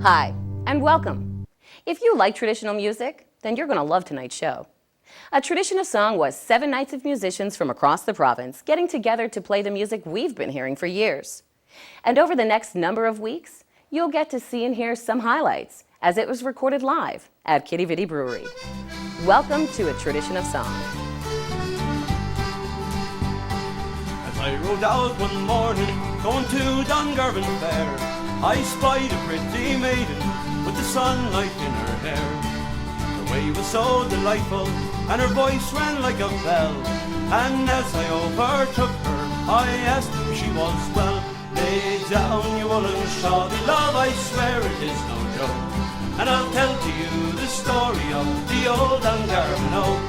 Hi, and welcome. If you like traditional music, then you're going to love tonight's show. A Tradition of Song was 7 nights of musicians from across the province getting together to play the music we've been hearing for years. And over the next number of weeks, you'll get to see and hear some highlights, as it was recorded live at Quidi Vidi Brewery. Welcome to A Tradition of Song. As I rode out one morning, going to Dungarvan Fair, I spied a pretty maiden with the sunlight in her hair. Her way was so delightful, and her voice rang like a bell. And as I overtook her, I asked if she was well. Lay down, you woolen shawl, me love, I swear it is no joke. And I'll tell to you the story of the old Dungarvan Oak.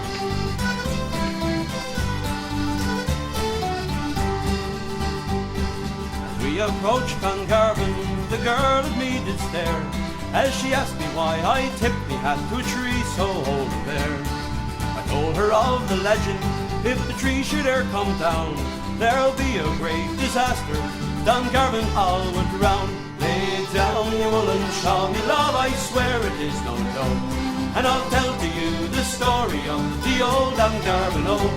As we approached Dungarvan, the girl at me did stare, as she asked me why I tipped me hat to a tree so old and bare. I told her of the legend, if the tree should e'er come down, there'll be a great disaster, Dungarvan all went round. Lay down, you woolen shawl, me love, I swear it is no joke, and I'll tell to you the story of the old Dungarvan Oak.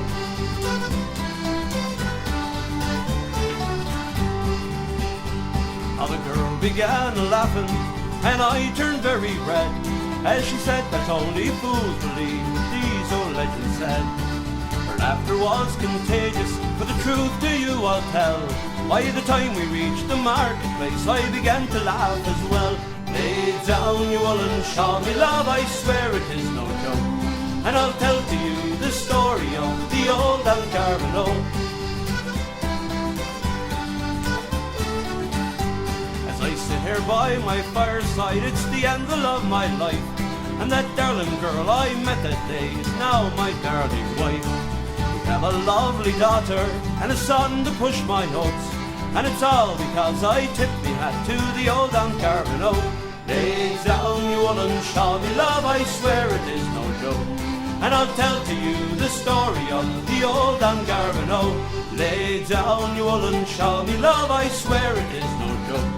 How the girl began laughing, and I turned very red, as she said that only fools believe what these old legends said. Her laughter was contagious, but the truth to you I'll tell. By the time we reached the marketplace, I began to laugh as well. Lay down, you woolen shawl, me love, I swear it is no joke, and I'll tell to you the story of the old Dungarvan Oak. I sit here by my fireside, it's the anvil of my life, and that darling girl I met that day is now my darling wife. We have a lovely daughter and a son to push my notes, and it's all because I tipped me hat to the old Dungarvan Oak. Lay down, you woolen shawl, me love, I swear it is no joke, and I'll tell to you the story of the old Dungarvan Oak. Lay down, you woolen shawl, me love, I swear it is no joke,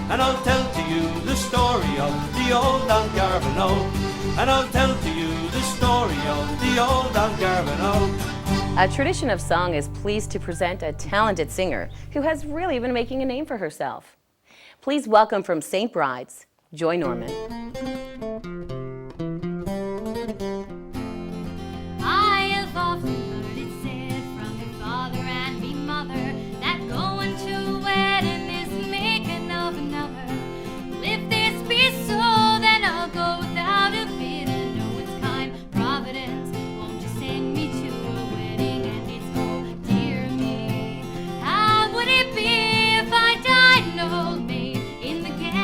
and I'll tell to you the story of the old Dungarvan Oak. And I'll tell to you the story of the old Dungarvan Oak. A Tradition of Song is pleased to present a talented singer who has really been making a name for herself. Please welcome from St. Bride's, Joy Norman. I have often heard it said from me father and me mother that going to a wedding is making of another. Well, if this be so, then I'll go without a bid and know it's kind providence. Won't you send me to a wedding? And it's oh dear me, how would it be if I died an old maid in the garret?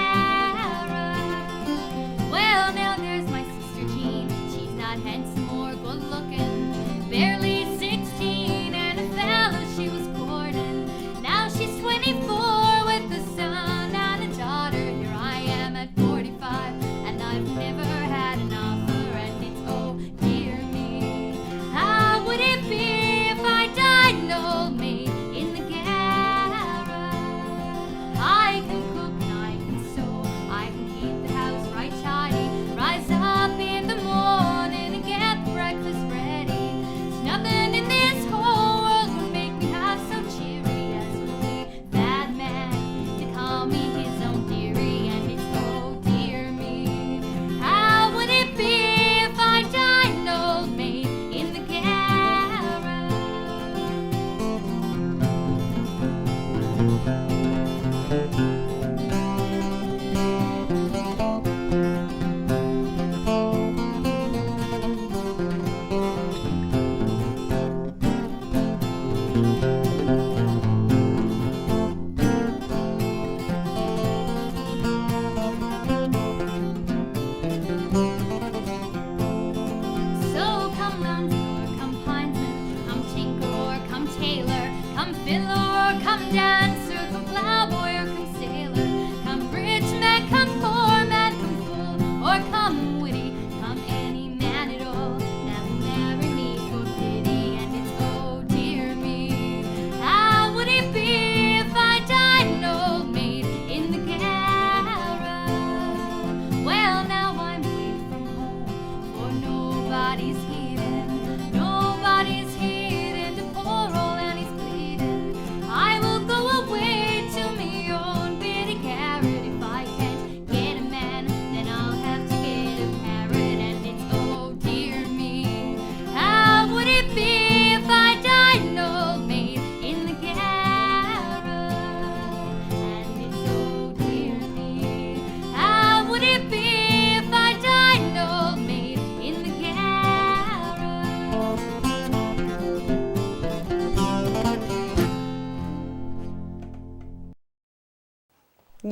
Well, now there's my sister Jean. She's not handsome or good looking, barely 16, and a fella she was courting. Now she's 24 with a son and a daughter. Here I am at 45, and I've never had an offer, and it's oh dear me, how would it be if I died an old maid in the garret? I can cook and I can sew, I can keep the house right tidy, rise up in the morning and get breakfast ready. It's nothing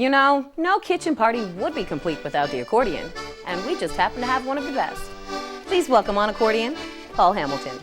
You know, no kitchen party would be complete without the accordion, and we just happen to have one of the best. Please welcome on accordion, Paul Hamilton.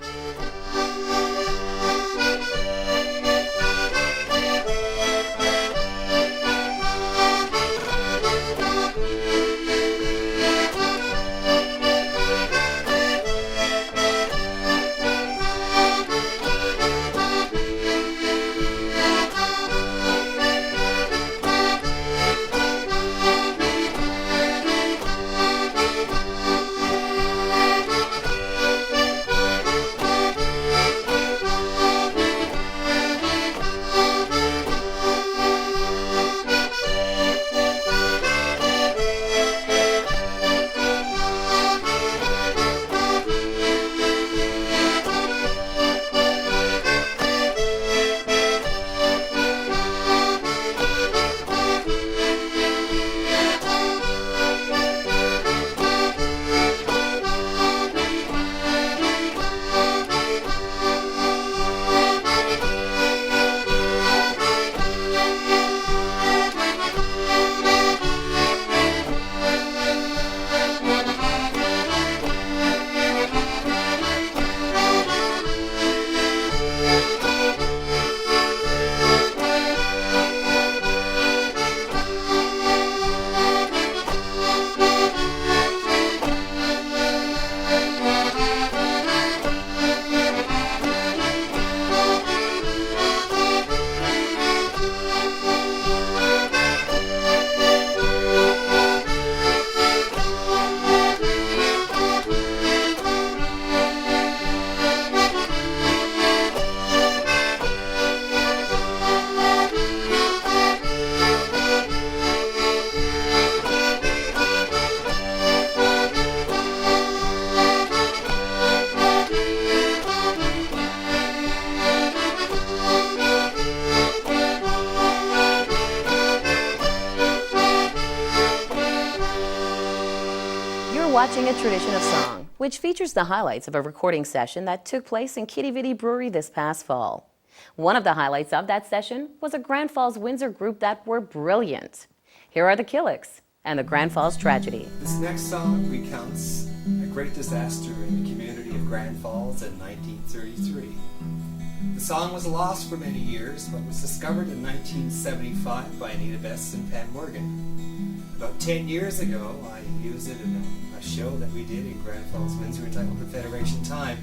Watching A Tradition of Song, which features the highlights of a recording session that took place in Quidi Vidi Brewery this past fall. One of the highlights of that session was a Grand Falls Windsor group that were brilliant. Here are the Killicks and the Grand Falls Tragedy. This next song recounts a great disaster in the community of Grand Falls in 1933. The song was lost for many years, but was discovered in 1975 by Anita Bess and Pam Morgan. About 10 years ago, I used it in a show that we did in Grand Falls, Windsor, entitled Confederation Time.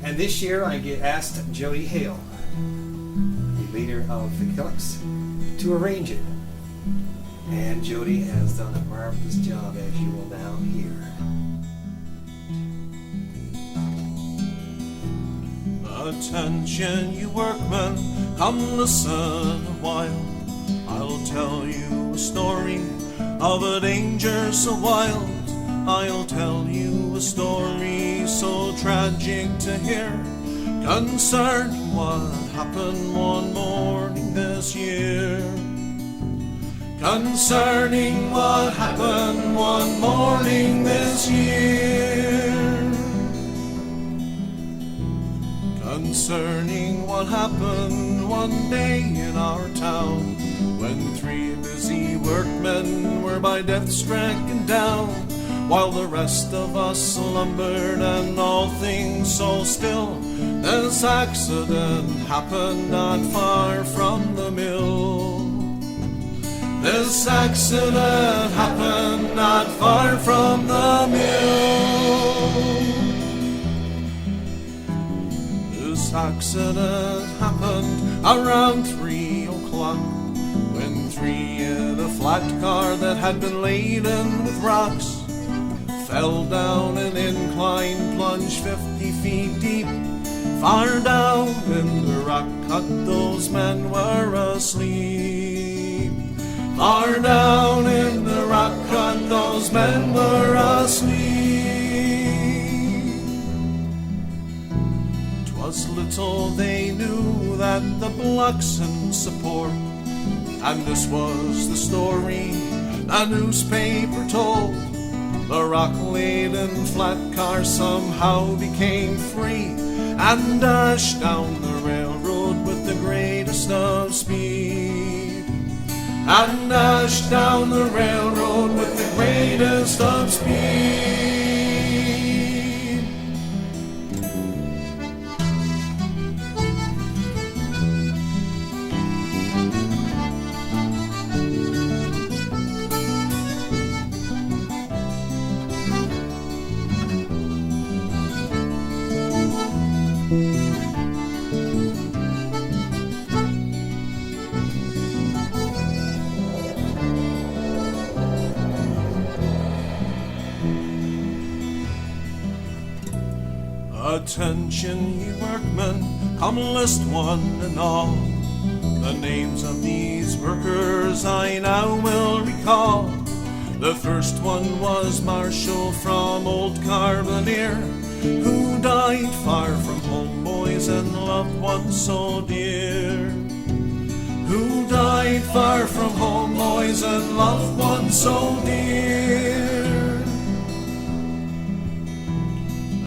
And this year I asked Jody Hale, the leader of the Killicks, to arrange it. And Jody has done a marvelous job, as you will now hear. Attention, you workmen, come listen a while. I'll tell you a story of a danger so wild. I'll tell you a story so tragic to hear, concerning what happened one morning this year. Concerning what happened one morning this year. Concerning what happened one day in our town, when 3 busy workmen were by death stricken down, while the rest of us slumbered and all things so still. This accident happened not far from the mill. This accident happened not far from the mill. This accident happened around 3 o'clock, when 3 in a flat car that had been laden with rocks fell down an incline plunge 50 feet deep. Far down in the rock cut those men were asleep. Far down in the rock cut those men were asleep. 'Twas little they knew that the blocks in support, and this was the story a newspaper told. The rock-laden flat car somehow became free and dashed down the railroad with the greatest of speed. and dashed down the railroad with the greatest of speed. Attention, ye workmen, come list one and all. The names of these workers I now will recall. The first one was Marshall from Old Carbonear, who died far from home, boys, and loved ones so dear. Who died far from home, boys, and loved ones so dear.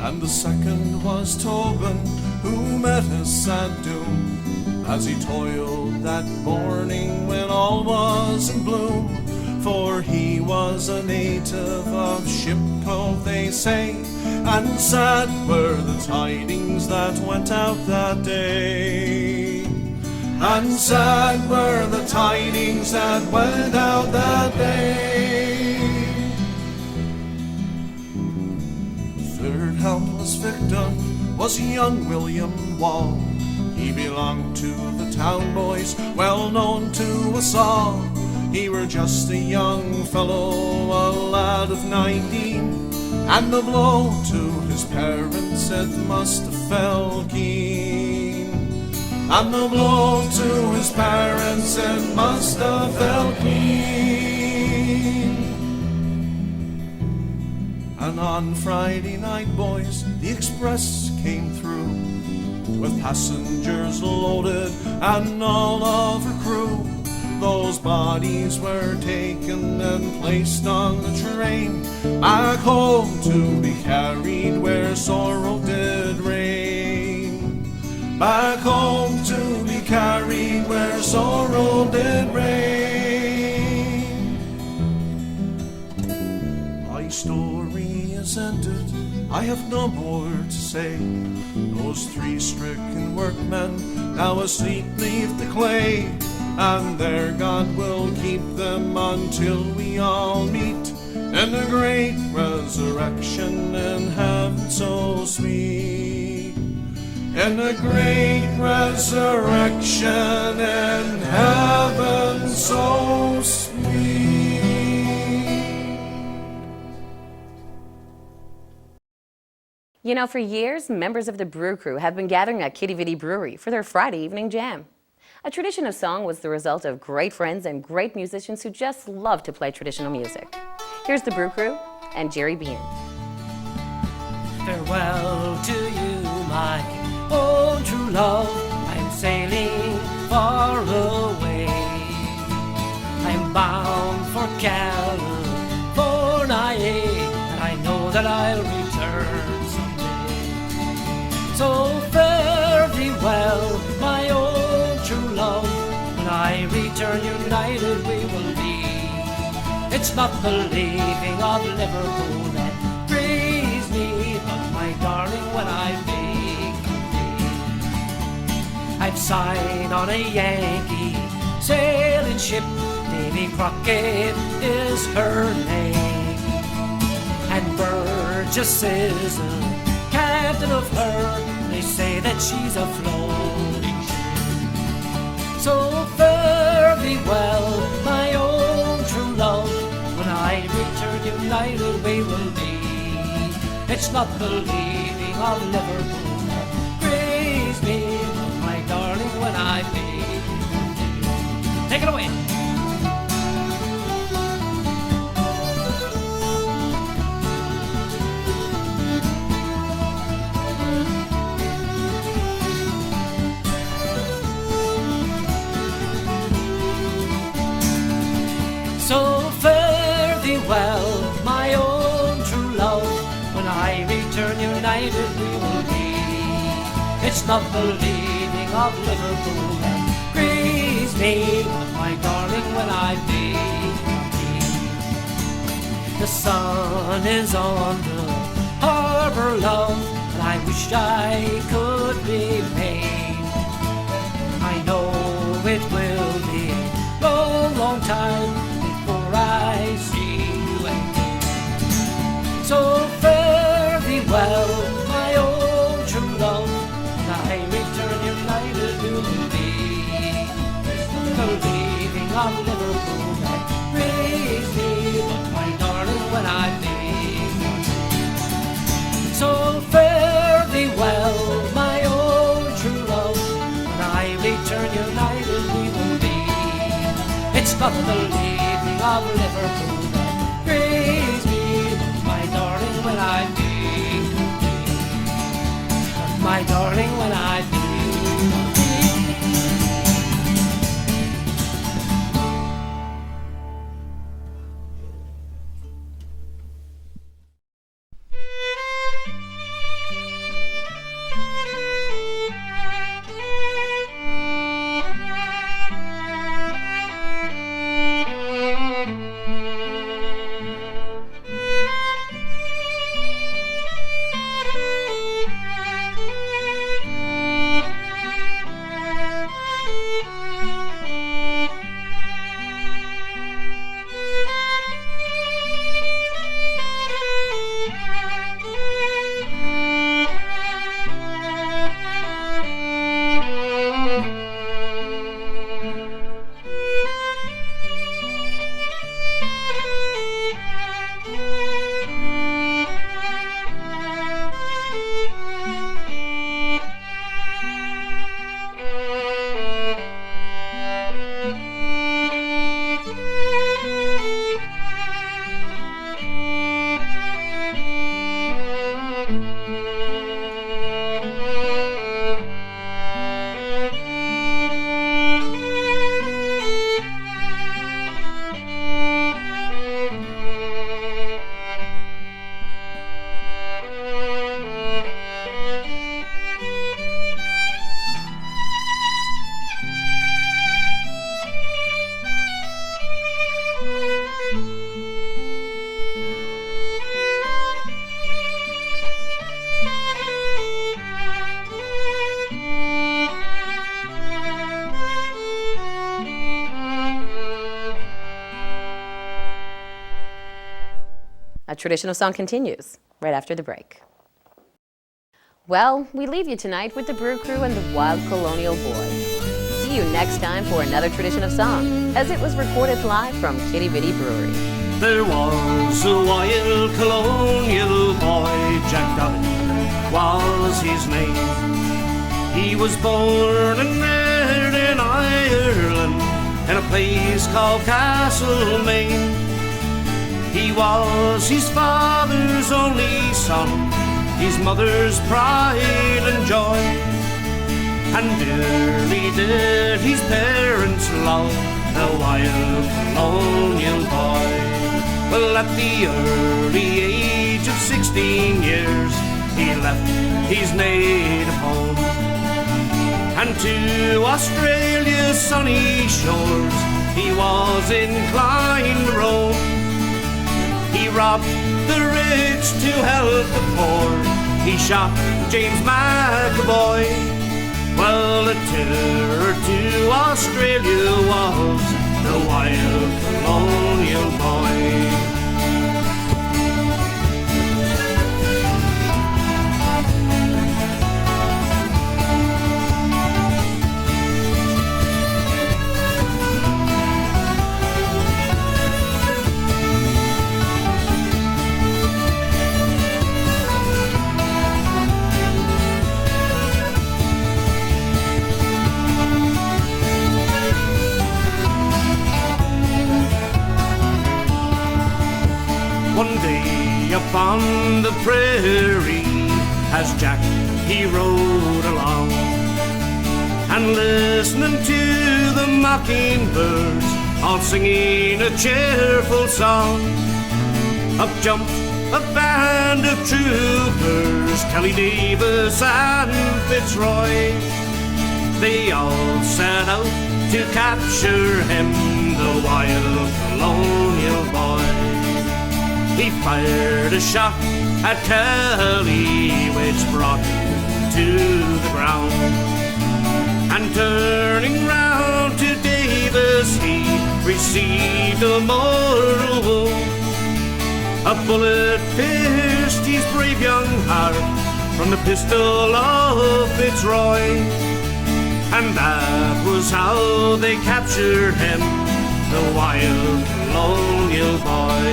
And the second was Tobin, who met his sad doom as he toiled that morning when all was in bloom. For he was a native of Ship Cove, they say, and sad were the tidings that went out that day. And sad were the tidings that went out that day. Third helpless victim was young William Wall. He belonged to the town boys, well known to us all. He were just a young fellow, a lad of 19, and the blow to his parents it must have fell keen. And the blow to his parents it must have fell keen. And on Friday night, boys, the express came through with passengers loaded and all of her crew. Those bodies were taken and placed on the train back home to be carried where sorrow did reign. Back home to be carried where sorrow did reign. My story is ended, I have no more to say. Those three stricken workmen now asleep neath the clay, and their God will keep them until we all meet in the great resurrection in heaven so sweet. In the great resurrection in heaven so sweet. You know, for years, members of the Brew Crew have been gathering at Quidi Vidi Brewery for their Friday evening jam. A tradition of song was the result of great friends and great musicians who just love to play traditional music. Here's the Brew Crew and Jerry Bean. Farewell to you, my own true love. I'm sailing far away. I'm bound for California, and I know that I'll return someday. So fare thee well, my own true love. When I return united we will be. It's not the leaving of Liverpool that grieves me, but my darling, when I make thee. I've signed on a Yankee sailing ship. Davy Crockett is her name, and Burgess is the captain of her. They say that she's a floating ship. So fare thee well, my own true love. When I return united we will be. It's not the leaving of Liverpool that grieves me, but my darling, when I make thee. Take it away. So fare thee well, my own true love. When I return united we will be. It's not the leaving of Liverpool that grieves me, me, my darling, when I think of thee. The sun is on the harbor, love, and I wish I could remain. I know it will be a long, long time before I see you again. So fare thee well, my old true love, and I return united to thee. The leaving of Liverpool that grieves me, but my darling, when I think of thee. So fare thee well, my old true love, when I return united we will be. It's not the leaving of Liverpool that grieves me, but my darling, when I think of thee. But my darling, when I think of thee. A Traditional Song continues right after the break. Well, we leave you tonight with the Brew Crew and the Wild Colonial Boy. See you next time for another Tradition of Song, as it was recorded live from Quidi Vidi Brewery. There was a wild colonial boy, Jack Dobbin was his name. He was born and reared in Ireland, in a place called Castlemaine. He was his father's only son, his mother's pride and joy. And dearly did his parents love the wild colonial boy. Well, at the early age of 16 years, he left his native home, and to Australia's sunny shores he was inclined to roam. He robbed the rich to help the poor, he shot James McAvoy. Well, a terror to Australia was the wild colonial boy. One day upon the prairie, as Jack he rode along, and listening to the mockingbirds all singing a cheerful song, up jumped a band of troopers, Kelly Davis and Fitzroy. They all set out to capture him, the wild colonial boy. He fired a shot at Kelly, which brought him to the ground. And turning round to Davis, he received a mortal wound. A bullet pierced his brave young heart from the pistol of Fitzroy. And that was how they captured him, the wild colonial boy.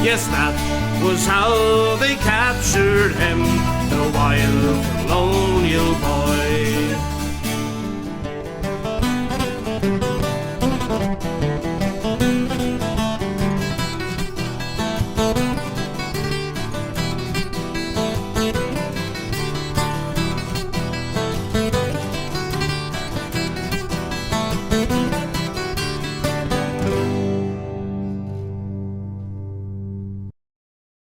Yes, that was how they captured him, the wild colonial boy.